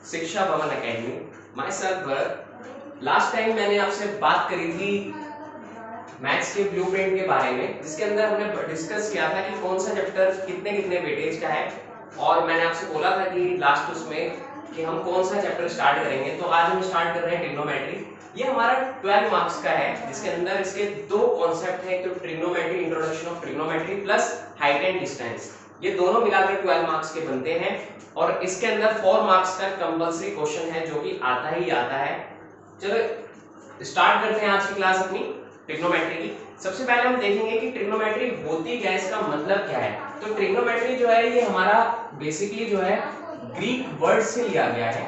शिक्षा भवन academy. My self Bharat. Last time मैंने आपसे बात करी थी मैथ्स के ब्लूप्रिंट के बारे में, जिसके अंदर हमने डिस्कस किया था कि कौन सा चैप्टर कितने कितने वेटेज का है, और मैंने आपसे बोला था कि लास्ट उसमें कि हम कौन सा चैप्टर स्टार्ट करेंगे। तो आज हम स्टार्ट कर रहे हैं ट्रिग्नोमेट्री। ये हमारा 12 मार्क्स का है, जिसके अंदर इसके दो कॉन्सेप्ट हैं, तो trigonometry, introduction of trigonometry plus height and distance. ये दोनों मिलाकर 12 मार्क्स के बनते हैं, और इसके अंदर 4 मार्क्स का कंपल्सरी क्वेश्चन है जो कि आता ही आता है। चलो स्टार्ट करते हैं आज की क्लास अपनी ट्रिग्नोमेट्री की। सबसे पहले हम देखेंगे कि ट्रिग्नोमेट्री होती क्या है, इसका मतलब क्या है। तो ट्रिग्नोमेट्री जो है ये हमारा बेसिकली जो है ग्रीक वर्ड से लिया गया है,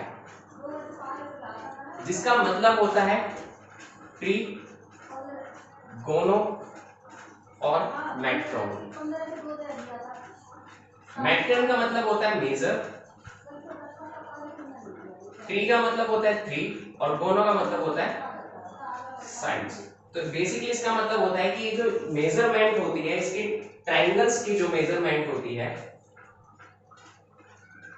जिसका मतलब होता है ट्री, गोनो और मेट्रोन। मेट्रन का मतलब होता है मेजर, ट्री का मतलब होता है थ्री, और गोनो का मतलब होता है साइज। तो बेसिकली इसका मतलब होता है कि ये जो मेजरमेंट होती है, इसकी ट्राइंगल्स की जो मेजरमेंट होती है,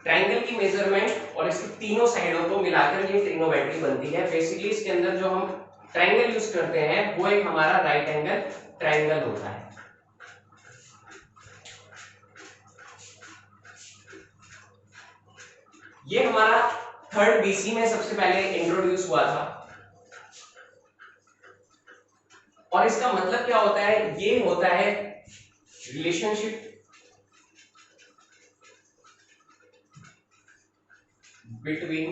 ट्राइंगल की मेजरमेंट और इसकी तीनों साइडों को मिलाकर ये ट्रिग्नोमेट्री बनती है। बेसिकली इसके अंदर जो हम ट्राइंगल यूज करते हैं वो एक हमारा राइट एंगल ट्राइंगल होता है। ये हमारा 3rd BC में सबसे पहले इंट्रोड्यूस हुआ था, और इसका मतलब क्या होता है, ये होता है relationship between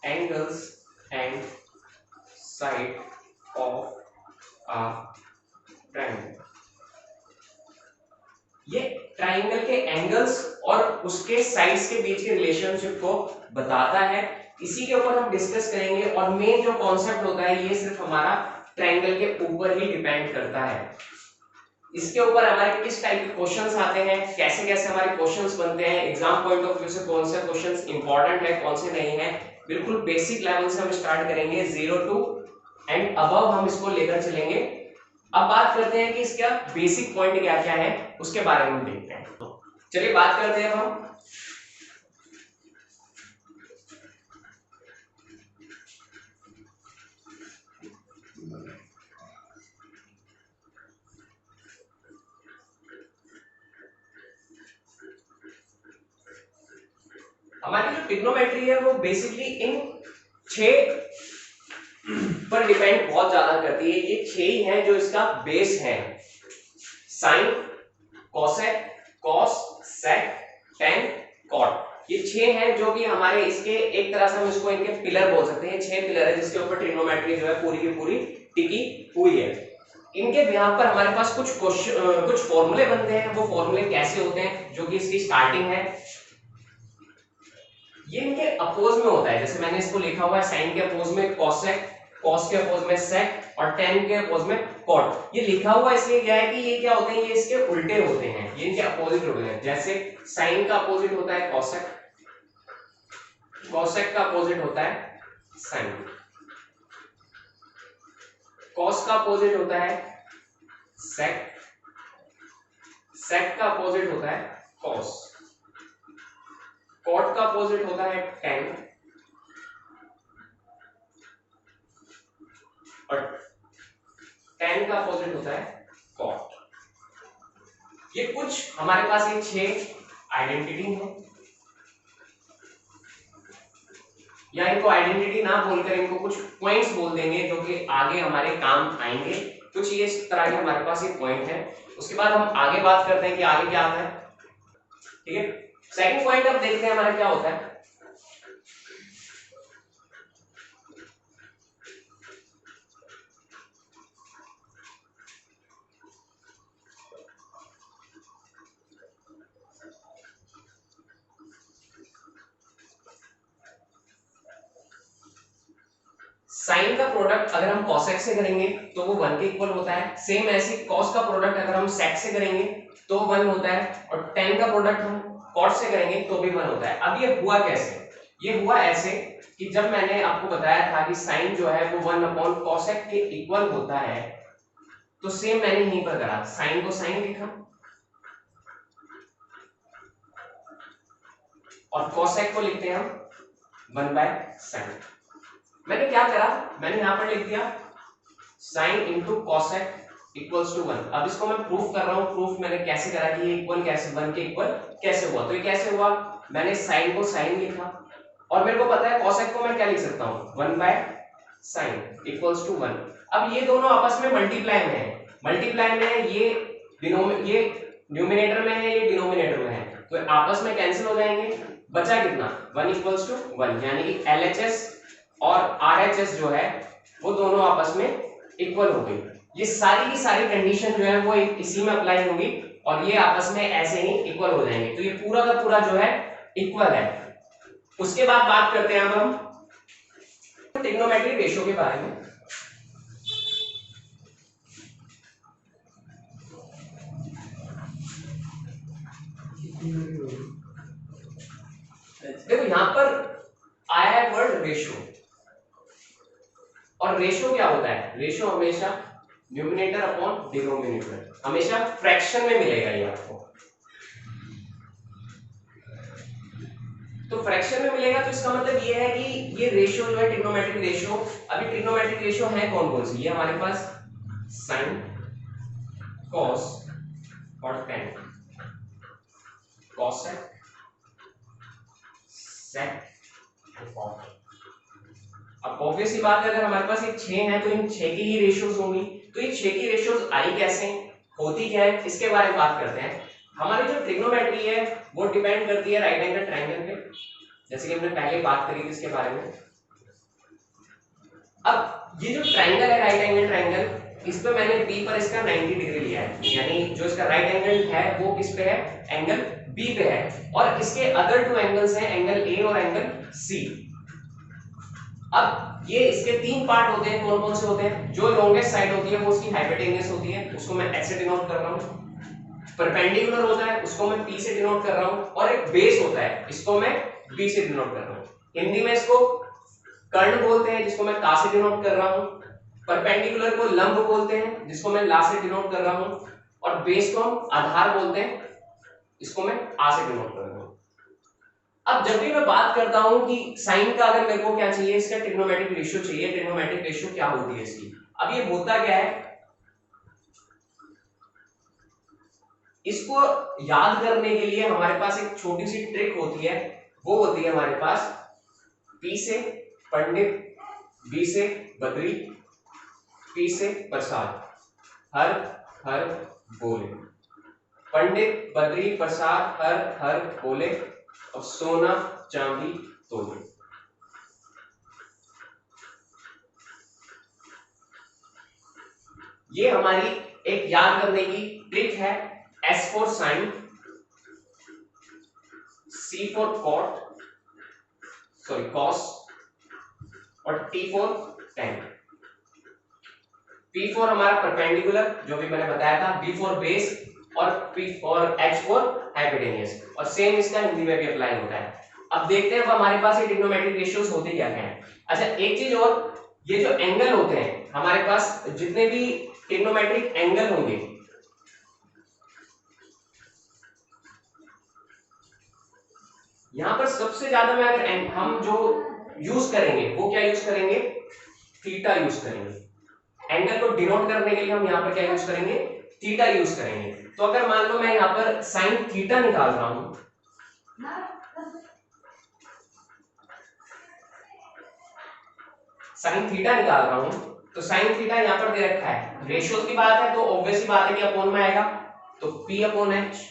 angles and side of a triangle. ये ट्रायंगल के एंगल्स और उसके साइड्स के बीच के रिलेशनशिप को बताता है। इसी के ऊपर हम डिस्कस करेंगे, और मेन जो कॉन्सेप्ट होता है ये सिर्फ हमारा ट्रायंगल के ऊपर ही डिपेंड करता है। इसके ऊपर हमारे किस टाइप के क्वेश्चंस आते हैं, कैसे कैसे हमारे क्वेश्चंस बनते हैं, एग्जाम पॉइंट ऑफ व्यू से कौन से क्वेश्चंस इंपॉर्टेंट है, कौन से नहीं है, बिल्कुल बेसिक लेवल से हम स्टार्ट करेंगे, 0 to एंड अबव हम इसको लेकर चलेंगे। अब बात करते हैं कि इसका बेसिक पॉइंट क्या क्या है, उसके बारे में देखते हैं। चलिए बात करते हैं हम। हमारी जो ट्रिग्नोमेट्री है वो बेसिकली इन 6 पर डिपेंड बहुत ज्यादा करती है। ये 6 ही है जो इसका बेस है, साइन, कोसेक, कॉस, सेक, टेन, कॉट। ये 6 हैं जो कि हमारे इसके एक तरह से हम इसको इनके पिलर बोल सकते हैं। 6 पिलर है जिसके ऊपर ट्रिग्नोमेट्री जो है पूरी की पूरी टिकी हुई है। इनके बिहाफ पर हमारे पास कुछ फॉर्मूले बनते हैं। वो फॉर्मूले कैसे होते हैं, जो कि इसकी स्टार्टिंग है, ये इनके अपोज में होता है। जैसे मैंने इसको लिखा हुआ है, साइन के अपोज में कोसेक, कॉस के अपोज में सेक और टेन के अपोज में कॉट। ये लिखा हुआ इसलिए क्या है कि ये क्या होते हैं, ये इसके उल्टे होते हैं, ये इनके अपोजिट होते हैं। जैसे साइन का अपोजिट होता है कोसेक, कोसेक का अपोजिट होता है साइन, कॉस का अपोजिट होता है सेक, सेक का अपोजिट होता है कॉस, कॉट का अपोजिट होता है टेन, और टेन का अपोजिट होता है कॉट। ये कुछ हमारे पास ये 6 आइडेंटिटी है, या इनको आइडेंटिटी ना बोलकर इनको कुछ पॉइंट्स बोल देंगे जो कि आगे हमारे काम आएंगे। कुछ ये इस तरह के हमारे पास ये पॉइंट है। उसके बाद हम आगे बात करते हैं कि आगे क्या आता है। ठीक है, सेकंड पॉइंट अब देखते हैं हमारा क्या होता है। साइन का प्रोडक्ट अगर हम कोसेक से करेंगे तो वो 1 के इक्वल होता है। सेम ऐसे कॉस का प्रोडक्ट अगर हम सेक से करेंगे तो 1 होता है, और टेन का प्रोडक्ट हम कॉट से करेंगे तो भी 1 होता है। अब ये हुआ कैसे, ये हुआ ऐसे कि जब मैंने आपको बताया था कि साइन जो है वो 1/कोसेक के इक्वल होता है, तो सेम मैंने यहीं पर करा, साइन को साइन लिखा, और कोसेक को लिखते हैं हम 1/sin। मैंने क्या करा, मैंने यहां पर लिख दिया sin into cosec equals to 1। अब इसको मैं प्रूफ कर रहा हूं। प्रूफ मैंने कैसे करा कि ये इक्वल कैसे 1 के इक्वल कैसे हुआ। तो ये कैसे हुआ, मैंने sin को sin लिखा और मेरे को पता है cosec को मैं क्या लिख सकता हूं 1/sin इक्वल्स टू 1। अब ये दोनों आपस में मल्टीप्लाई में है, मल्टीप्लाई में है, ये न्यूमिनेटर में है, ये डिनोमिनेटर में है, तो आपस में कैंसिल हो जाएंगे। बचा कितना 1 इक्वल्स टू 1, यानी कि LHS और RHS जो है वो दोनों आपस में इक्वल हो गई। ये सारी की सारी कंडीशन जो है वो इसी में अप्लाई होगी और ये आपस में ऐसे ही इक्वल हो जाएंगे। तो ये पूरा का पूरा जो है इक्वल है। उसके बाद बात करते हैं अब हम ट्रिग्नोमेट्रिक रेशियो के बारे में। देखो यहां पर आया है वर्ड रेशियो, और रेशियो क्या होता है, रेशियो हमेशा न्यूमिनेटर अपॉन डिनोमिनेटर, हमेशा फ्रैक्शन में मिलेगा ये आपको। तो फ्रैक्शन में मिलेगा तो इसका मतलब ये है कि ये रेशियो जो है ट्रिग्नोमेट्रिक रेशियो, अभी ट्रिग्नोमेट्रिक रेशियो है कौन कौन सी, ये हमारे पास साइन, कॉस और टेन, कॉसेक, सेक, कॉट। अब ऑब्वियस सी बात है, अगर हमारे पास ये 6 है तो इन 6 की ही रेशियोज होंगी। तो ये 6 की रेशियोज आई कैसे, होती क्या है, इसके बारे में बात करते हैं। हमारी जो ट्रिग्नोमेट्री है वो डिपेंड करती है राइट एंगल ट्रायंगल पे, जैसे कि हमने पहले बात करी थी इसके बारे में। अब ये जो ट्रायंगल है राइट एंगल ट्रायंगल, इस पे मैंने बी पर इसका 90 डिग्री लिया है, यानी जो इसका राइट एंगल है वो किस पे है, एंगल बी पे है, और इसके अदर 2 एंगल्स हैं, एंगल ए और एंगल सी। अब ये इसके 3 पार्ट होते हैं, कौन कौन से होते हैं, जो लॉन्गेस्ट साइड होती है वो उसकी हाइपोटेन्यूस होती है, उसको मैं एच से डिनोट कर रहा हूं। परपेंडिकुलर होता है उसको मैं पी से डिनोट कर रहा हूं, और एक बेस होता है इसको मैं बी से डिनोट कर रहा हूं। हिंदी में इसको कर्ण बोलते हैं जिसको मैं का से डिनोट कर रहा हूं, परपेंडिकुलर को लंब बोलते हैं जिसको मैं ला से डिनोट कर रहा हूं, और बेस को हम आधार बोलते हैं, इसको मैं आ से डिनोट कर रहा हूं। अब जब भी मैं बात करता हूं कि साइन का अगर मेरे को क्या चाहिए, इसका ट्रिग्नोमेट्रिक रेशियो चाहिए, ट्रिग्नोमेट्रिक रेशियो क्या होती है इसकी। अब ये होता क्या है, इसको याद करने के लिए हमारे पास एक छोटी सी ट्रिक होती है, वो होती है हमारे पास पी से पंडित, बी से बद्री, पी से प्रसाद, हर हर बोले। पंडित बद्री प्रसाद हर हर बोले और सोना चांदी तोले। ये हमारी एक याद करने की ट्रिक है। S for sine, C for cot, sorry cos, और T for tan. P for हमारा परपेंडिकुलर जो भी मैंने बताया था, B फॉर बेस, और P और H फॉर हाइपोटेन्यूस, और सेम इसका हिंदी में भी अप्लाई होता है। अब देखते हैं अब हमारे पास ये ट्रिग्नोमेट्रिक रेशियोज होते क्या हैं। अच्छा एक चीज और, ये जो एंगल होते हैं हमारे पास, जितने भी ट्रिग्नोमेट्रिक एंगल होंगे, यहां पर सबसे ज्यादा में अगर हम जो यूज करेंगे वो क्या यूज करेंगे, थीटा यूज करेंगे। एंगल को डिनोट करने के लिए हम यहां पर क्या यूज करेंगे, थीटा यूज करेंगे। तो अगर मान लो मैं यहां पर साइन थीटा निकाल रहा हूं, साइन थीटा निकाल रहा हूं, तो साइन थीटा यहां पर दे रखा है, रेशियोज की बात है तो ऑब्वियस सी बात है कि अपॉन में आएगा, तो P अपॉन H।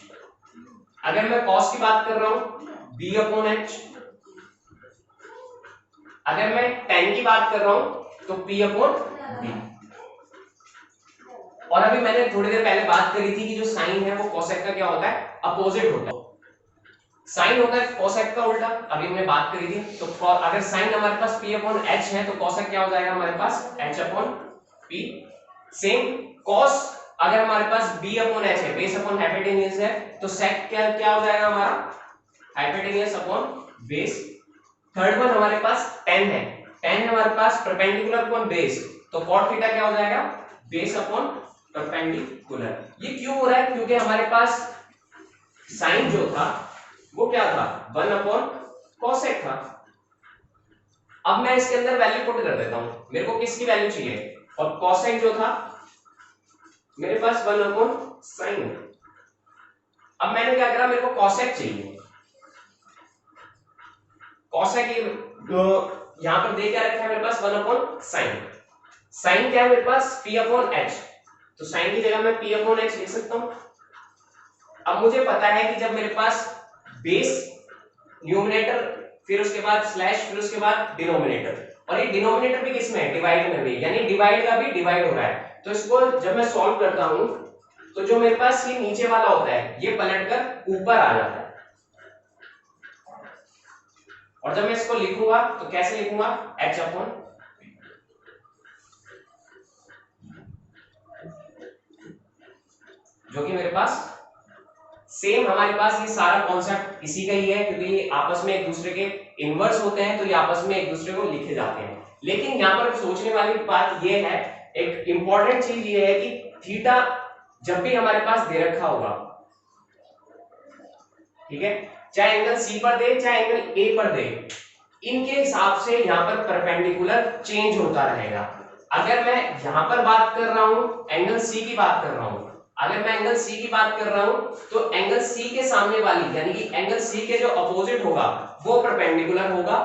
अगर मैं कॉस की बात कर रहा हूं, B अपॉन H। अगर मैं टेन की बात कर रहा हूं तो P अपॉन B। और अभी मैंने थोड़ी देर पहले बात करी थी कि जो साइन है वो कोसेक का क्या होता है, अपोजिट होता है। साइन होता है कोसेक का उल्टा, अभी हमने बात करी थी। तो अगर साइन हमारे पास P अपॉन H है तो कोसेक क्या हो जाएगा हमारे पास, H upon P। Same cos अगर हमारे पास B अपॉन H है, बेस अपॉन हाइपोटेन्यूस है, तो सेक क्या हो जाएगा हमारा, hypotenuse upon base. Third one हमारे पास टेन है, टेन हमारे पास परपेंडिकुलर अपॉन बेस, तो कॉट थीटा क्या हो जाएगा, बेस अपॉन परपेंडिकुलर। ये क्यों हो रहा है, क्योंकि हमारे पास साइन जो था वो क्या था 1/cosec था। अब मैं इसके अंदर वैल्यू पुट कर देता हूं, मेरे को किसकी वैल्यू चाहिए, और cosec जो था मेरे पास 1/sin। अब मैंने क्या करा, मेरे को cosec चाहिए, cosec यहां पर दे क्या रखा है मेरे पास 1/sin। sin क्या है मेरे पास p/h, तो sin की जगह मैं p/h लिख सकता हूं। अब मुझे पता है कि जब मेरे पास बेस न्यूमरेटर फिर उसके बाद स्लैश फिर उसके बाद डिनोमिनेटर, और ये डिनोमिनेटर भी किसमें है, डिवाइड में भी, यानी डिवाइड का भी डिवाइड हो रहा है। तो इसको जब मैं सॉल्व करता हूं तो जो मेरे पास ये नीचे वाला होता है ये पलटकर ऊपर आ जाता है, और जब मैं इसको लिखूंगा तो कैसे लिखूंगा, h/, जो कि मेरे पास सेम हमारे पास ये सारा कॉन्सेप्ट इसी का ही है, क्योंकि ये आपस में एक दूसरे के इनवर्स होते हैं, तो ये आपस में एक दूसरे को लिखे जाते हैं। लेकिन यहाँ पर सोचने वाली बात ये है, एक इंपॉर्टेंट चीज ये है कि थीटा जब भी हमारे पास दे रखा होगा, ठीक है, चाहे एंगल सी पर दे चाहे एंगल ए पर दे, इनके हिसाब से यहाँ पर परपेंडिकुलर चेंज होता रहेगा। अगर मैं यहाँ पर बात कर रहा हूं एंगल सी की बात कर रहा हूं, अगर मैं एंगल सी की बात कर रहा हूं तो एंगल सी के सामने वाली यानी कि एंगल सी के जो अपोजिट होगा वो परपेंडिकुलर होगा,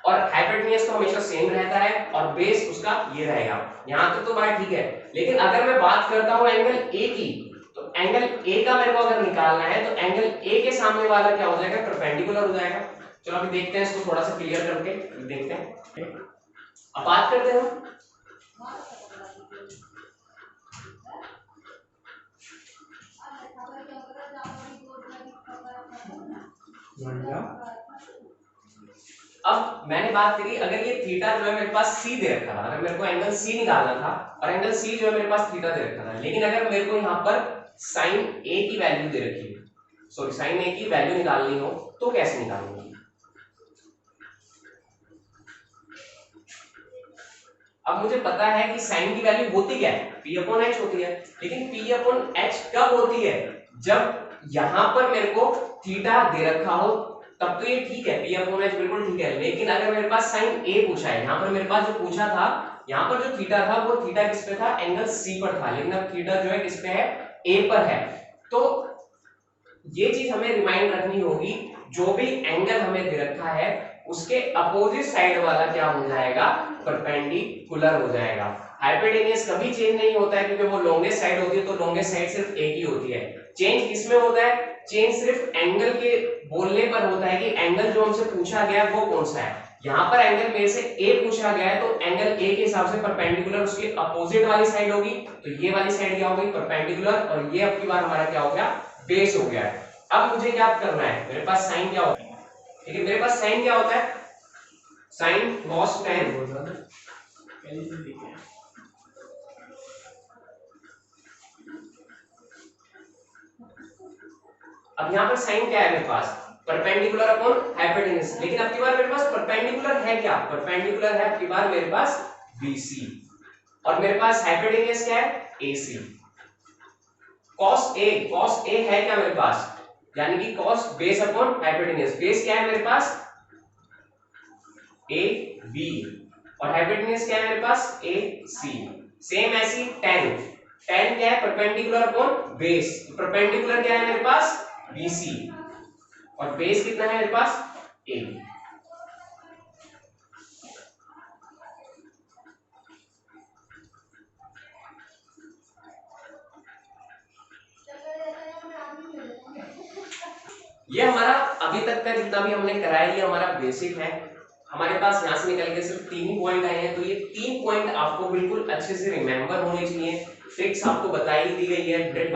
और हाइपोटेन्यूज तो हमेशा सेम रहता है और बेस उसका ये रहेगा। यहां तक तो बात ठीक है, लेकिन अगर मैं बात करता हूं एंगल ए की, तो एंगल ए का मेरे को अगर निकालना है तो एंगल ए के सामने वाला क्या हो जाएगा, परपेंडिकुलर हो जाएगा। चलो अभी देखते हैं इसको थोड़ा सा क्लियर करके देखते हैं। अब बात करते हैं हम अब मैंने बात करी, अगर ये थीटा जो है मेरे पास सी दे रखा था, अगर मेरे को एंगल सी निकालना था और एंगल सी जो है मेरे पास थीटा दे रखा था, लेकिन अगर मेरे को यहाँ पर साइन ए की वैल्यू दे रखी है, सॉरी साइन ए की वैल्यू निकालनी हो तो कैसे निकालनी है। अब मुझे पता है कि साइन की वैल्यू होती क्या है, p/h होती है, लेकिन p/h कब होती है, जब यहां पर मेरे को थीटा दे रखा हो तब तो ये ठीक है, p/h बिल्कुल ठीक है। लेकिन अगर मेरे पास साइन a पूछा है, यहां पर मेरे पास जो पूछा था, यहां पर जो थीटा था वो थीटा किस पे था, एंगल c पर था, लेकिन अब थीटा जो है किस पे है, a पर है। तो ये चीज हमें रिमाइंड रखनी होगी, जो भी एंगल हमें दे रखा है उसके अपोजिट साइड वाला क्या हो जाएगा, परपेंडिकुलर हो जाएगा। हाइपोटेन्यूज कभी चेंज नहीं होता है, क्योंकि वो लॉन्गेस्ट साइड होती है, तो लॉन्गेस्ट साइड सिर्फ एक ही होती है। चेंज किसमें होता है, चेंज सिर्फ एंगल के बोलने पर होता है कि एंगल जो हमसे पूछा गया वो कौन सा है। यहाँ पर एंगल मेरे से ए पूछा गया है, तो एंगल ए के हिसाब से परपेंडिकुलर उसके अपोजिट वाली साइड होगी, तो ये वाली साइड क्या होगी, परपेंडिकुलर, और ये अब की बार हमारा क्या हो गया, बेस हो गया है। अब मुझे क्या करना है, मेरे पास साइन क्या होता है, ठीक है, मेरे पास साइन क्या होता है, साइन cos tan। अब यहाँ पर साइन क्या है मेरे पास, परपेंडिकुलर अपॉन हाइपोटेन्यूज, लेकिन अब की बार मेरे पास परपेंडिकुलर है क्या, परपेंडिकुलर है अब की बार मेरे पास BC, और मेरे पास हाइपोटेन्यूज क्या है, AC। cos A है क्या मेरे पास, यानी कि cos base upon hypotenuse, base क्या है मेरे पास AB, और हाइपोटेन्यूज क्या है मेरे पास AC। सेम ऐसी tan क्या है, परपेंडिकुलर अपॉन बेस, परपेंडिकुलर क्या है मेरे पास BC, और बेस कितना है मेरे पास AB। ये हमारा अभी तक का जितना भी हमने कराया ये हमारा बेसिक है। हमारे पास यहाँ से निकल के सिर्फ 3 ही पॉइंट आए हैं, तो ये 3 पॉइंट आपको बिल्कुल अच्छे से रिमेंबर होने चाहिए। ट्रिक्स आपको बताई दी गई है, ट्रिक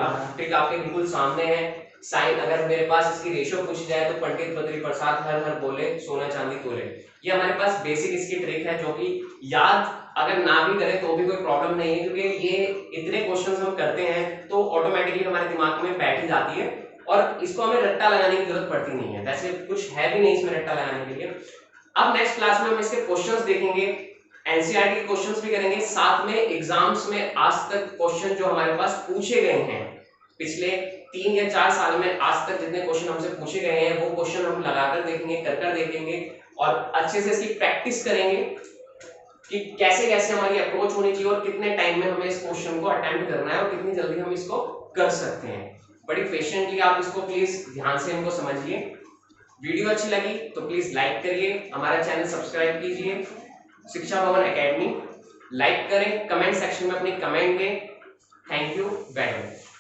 आपके बिल्कुल सामने है। साइन अगर मेरे पास इसकी रेशियो पूछ जाए तो पंडित बद्री प्रसाद हर हर बोले सोना चांदी तोले, ये हमारे पास बेसिक इसकी ट्रिक है, जो कि याद अगर ना भी करें तो भी कोई प्रॉब्लम नहीं है, क्योंकि ये इतने क्वेश्चंस हम करते हैं तो ऑटोमेटिकली हमारे दिमाग में बैठ ही जाती है, और इसको हमें रट्टा लगाने की जरूरत पड़ती नहीं है। वैसे कुछ है भी नहीं इसमें रट्टा लगाने के लिए। अब नेक्स्ट क्लास में हम इसके क्वेश्चंस देखेंगे, एनसीईआरटी के क्वेश्चंस भी करेंगे, साथ में एग्जाम्स में आज तक क्वेश्चन जो हमारे पास पूछे गए हैं पिछले 3 या 4 साल में आज तक जितने क्वेश्चन हमसे पूछे गए हैं वो क्वेश्चन हम लगाकर देखेंगे, कर देखेंगे और अच्छे से इसकी प्रैक्टिस करेंगे कि कैसे कैसे हमारी अप्रोच होनी चाहिए और कितने टाइम में हमें इस क्वेश्चन को अटेम्प्ट करना है और कितनी जल्दी हम इसको कर सकते हैं। बड़ी पेशेंटली आप इसको प्लीज ध्यान से इनको समझिए। वीडियो अच्छी लगी तो प्लीज लाइक करिए, हमारा चैनल सब्सक्राइब कीजिए शिक्षा भवन एकेडमी, लाइक करें, कमेंट सेक्शन में अपनी कमेंट दें। Thank you very much.